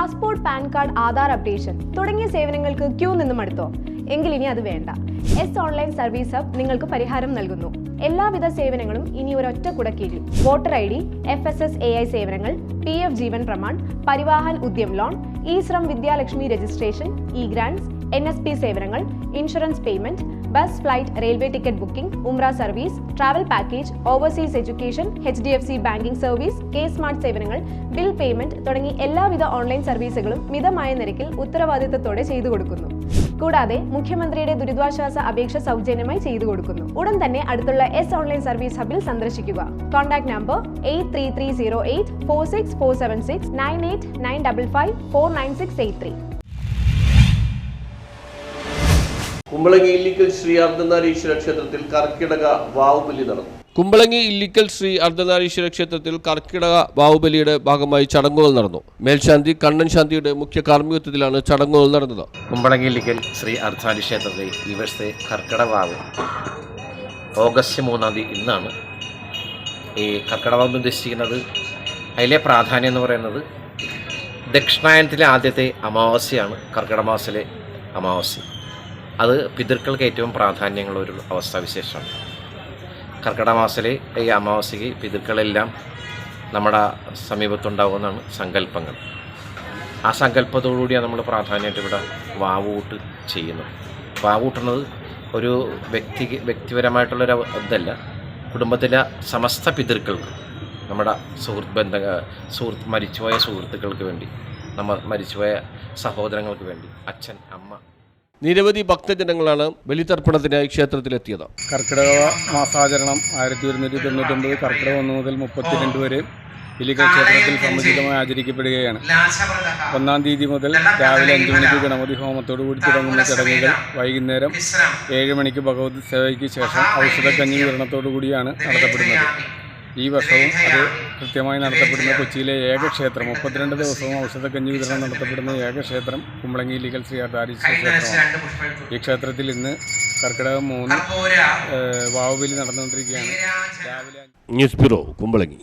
Passport, pan card, Aadhaar updation തുടങ്ങിയ സേവനങ്ങൾക്ക് Q നിന്നും അടുത്തോ? എങ്കിൽ ഇനി അത് വേണ്ട. എസ് ഓൺലൈൻ സർവീസ് ഹബ് നിങ്ങൾക്ക് പരിഹാരം നൽകുന്നു. എല്ലാവിധ സേവനങ്ങളും ഇനി ഒരൊറ്റ കുടക്കീഴിൽ. വോട്ടർ ID, FSSAI സേവനങ്ങൾ, PF Jeevan Pramaan, Parivahan Udyam loan, Shram Vidyalakshmi registration, grants, NSP സേവനങ്ങൾ, insurance payment, bus, flight, railway ticket booking, ഉംറ service, travel package, overseas education, HDFC banking service, K-സ്മാർട്ട് സേവനങ്ങൾ, ബിൽ പേയ്മെന്റ് തുടങ്ങി എല്ലാവിധ ഓൺലൈൻ സർവീസുകളും മിതമായ നിരക്കിൽ ഉത്തരവാദിത്തത്തോടെ ചെയ്തു കൊടുക്കുന്നു. കൂടാതെ മുഖ്യമന്ത്രിയുടെ ദുരിതാശ്വാസ അപേക്ഷ സൗജന്യമായി ചെയ്തു കൊടുക്കുന്നു. ഉടൻ തന്നെ അടുത്തുള്ള എസ് ഓൺലൈൻ സർവീസ് ഹബിൽ സന്ദർശിക്കുക. Contact number 8330846476 9895549683. കുമ്പളങ്ങി ഇല്ലിക്കൽ ശ്രീ അർദ്ധനാരീശ്വര ക്ഷേത്രത്തിൽ കർക്കിടക വാവുബലി നടന്നു. കുമ്പളങ്ങി ഇല്ലിക്കൽ ശ്രീ അർദ്ധനാരീശ്വര ക്ഷേത്രത്തിൽ കർക്കിടക വാവുബലിയുടെ ഭാഗമായി ചടങ്ങുകൾ നടന്നു. മേൽശാന്തി കണ്ണൻ ശാന്തിയുടെ മുഖ്യ കാർമ്മികത്വത്തിലാണ് ചടങ്ങുകൾ നടന്നത്. കുമ്പളങ്ങി ഇല്ലിക്കൽ ശ്രീ അർദ്ധനാരീശ്വര ക്ഷേത്രത്തിൽ ഈ വർഷത്തെ കർക്കിടക വാവ് ഓഗസ്റ്റ് 3 ഇന്നാണ്. ഈ കർക്കിടക വാവ് ഉദ്ദേശിക്കുന്നത് അതിലെ പ്രാധാന്യം എന്ന് പറയുന്നത് ദക്ഷിണായനത്തിലെ ആദ്യത്തെ അമാവാസ്യയാണ് കർക്കിടക മാസത്തിലെ അമാവാസ്യ. അത് പിതൃക്കൾക്ക് ഏറ്റവും പ്രാധാന്യമുള്ള ഒരു അവസ്ഥാവിശേഷമാണ്. കർക്കിടക മാസത്തിലെ ഈ അമാവാസ്യയ്ക്ക് പിതൃക്കളെല്ലാം നമ്മുടെ സമീപത്തുണ്ടാകുന്നതാണ് സങ്കല്പങ്ങൾ. ആ സങ്കല്പത്തോടുകൂടിയാണ് നമ്മൾ പ്രാധാന്യമായിട്ട് ഇവിടെ വാവൂട്ട് ചെയ്യുന്നത്. വാവൂട്ടുന്നത് ഒരു വ്യക്തിപരമായിട്ടുള്ളൊരു ഇതല്ല, കുടുംബത്തിലെ സമസ്ത പിതൃക്കൾക്ക്, നമ്മുടെ മരിച്ചുപോയ സുഹൃത്തുക്കൾക്ക് വേണ്ടി, മരിച്ചുപോയ സഹോദരങ്ങൾക്ക് വേണ്ടി, അച്ഛൻ, അമ്മ, നിരവധി ഭക്തജനങ്ങളാണ് ബലിതർപ്പണത്തിനായി ക്ഷേത്രത്തിലെത്തിയത്. കർക്കിടക മാസാചരണം 1199 കർക്കിടക 1 മുതൽ 32 വരെ ഇല്ലിക്കൽ ക്ഷേത്രത്തിൽ സമുചിതമായി ആചരിക്കപ്പെടുകയാണ്. 1-ാം തീയതി മുതൽ രാവിലെ 5 മണിക്ക് ഗണപതി ഹോമത്തോടുകൂടി തുടങ്ങുന്ന ചടങ്ങുകൾ വൈകുന്നേരം 7 മണിക്ക് ഭഗവത് സേവയ്ക്ക് ശേഷം ഔഷധക്കഞ്ഞി വിതരണത്തോടുകൂടിയാണ് നടത്തപ്പെടുന്നത്. ഈ വർഷവും അത് കൃത്യമായി നടത്തപ്പെടുന്ന കൊച്ചിയിലെ ഏക ക്ഷേത്രം, 32 ദിവസവും ഔഷധക്കഞ്ഞി വിതരണം നടത്തപ്പെടുന്ന ഏക ക്ഷേത്രം കുമ്പളങ്ങി ഇല്ലിക്കൽ ശ്രീ അർദ്ധനാരീശ്വര ക്ഷേത്രമാണ്. ഈ ക്ഷേത്രത്തിൽ ഇന്ന് കർക്കിടകം 3 വാവുബലി നടന്നുകൊണ്ടിരിക്കുകയാണ്. രാവിലെ ന്യൂസ് ബ്യൂറോ, കുമ്പളങ്ങി.